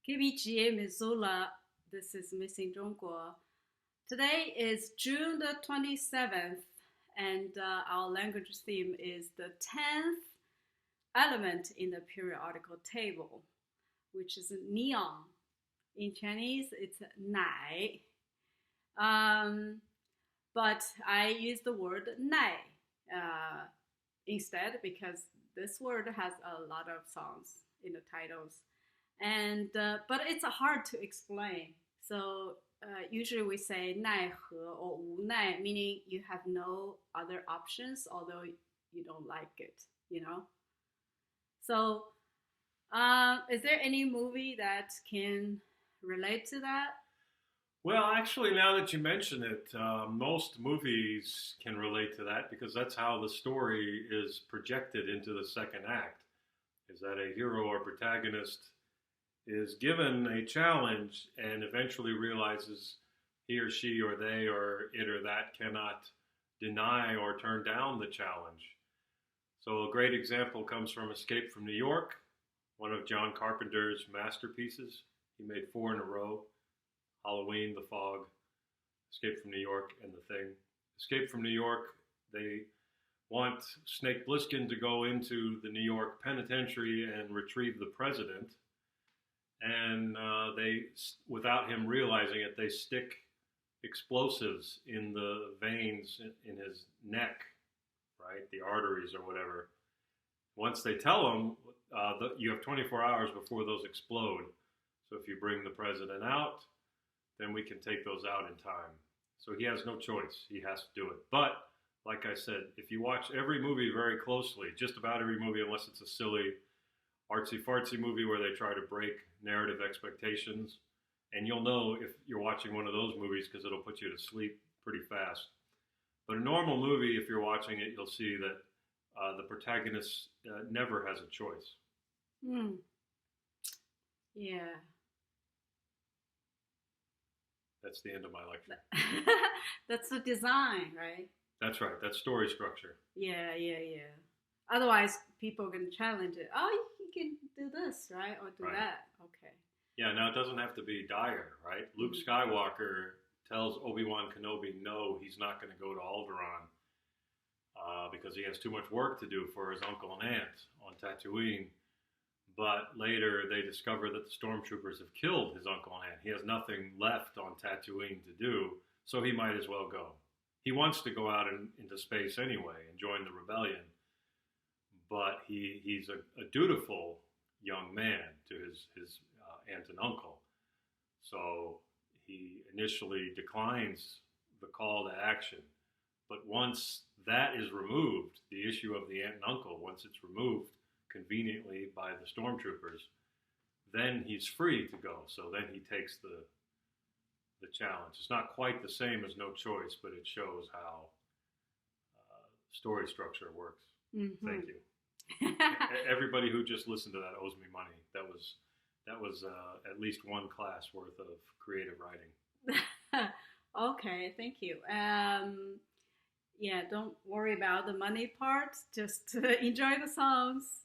KBGA Missoula, this is Missing Zhongguo. Today is June the 27th, and our language theme is the 10th element in the periodical table, which is neon. In Chinese, it's nai. But I use the word nai instead because this word has a lot of songs in the titles, and but it's hard to explain. So usually we say 奈何 or 无奈, meaning you have no other options, although you don't like it, you know. So, is there any movie that can relate to that? Well, actually, now that you mention it, most movies can relate to that because that's how the story is projected into the second act. Is that a hero or protagonist is given a challenge and eventually realizes he or she or they or it or that cannot deny or turn down the challenge. So a great example comes from Escape from New York, one of John Carpenter's masterpieces. He made four in a row: Halloween, The Fog, Escape from New York, and The Thing. Escape from New York, they want Snake Plissken to go into the New York penitentiary and retrieve the president. And they, without him realizing it, they stick explosives in the veins in his neck, right? The arteries or whatever. Once they tell him, you have 24 hours before those explode. So if you bring the president out, then we can take those out in time. So he has no choice. He has to do it. But, like I said, if you watch every movie very closely, just about every movie, unless it's a silly artsy-fartsy movie where they try to break narrative expectations, and you'll know if you're watching one of those movies because it'll put you to sleep pretty fast. But a normal movie, if you're watching it, you'll see that the protagonist never has a choice. Hmm. Yeah. That's the end of my lecture. That's the design, right? That's right. That's story structure. Yeah. Otherwise, people can challenge it. Oh, you can do this, right? Or do Right. that. Okay. Yeah, now it doesn't have to be dire, right? Luke Skywalker tells Obi-Wan Kenobi no, he's not going to go to Alderaan because he has too much work to do for his uncle and aunt on Tatooine. But later they discover that the stormtroopers have killed his uncle and aunt. He has nothing left on Tatooine to do, so he might as well go. He wants to go out into space anyway and join the rebellion. But he's a dutiful young man to his aunt and uncle. So he initially declines the call to action. But once that is removed, the issue of the aunt and uncle, once it's removed conveniently by the stormtroopers, then he's free to go. So then he takes the challenge. It's not quite the same as No Choice, but it shows how story structure works. Mm-hmm. Thank you. Everybody who just listened to that owes me money. That was at least one class worth of creative writing. Okay, thank you. Yeah, don't worry about the money part. Just enjoy the songs.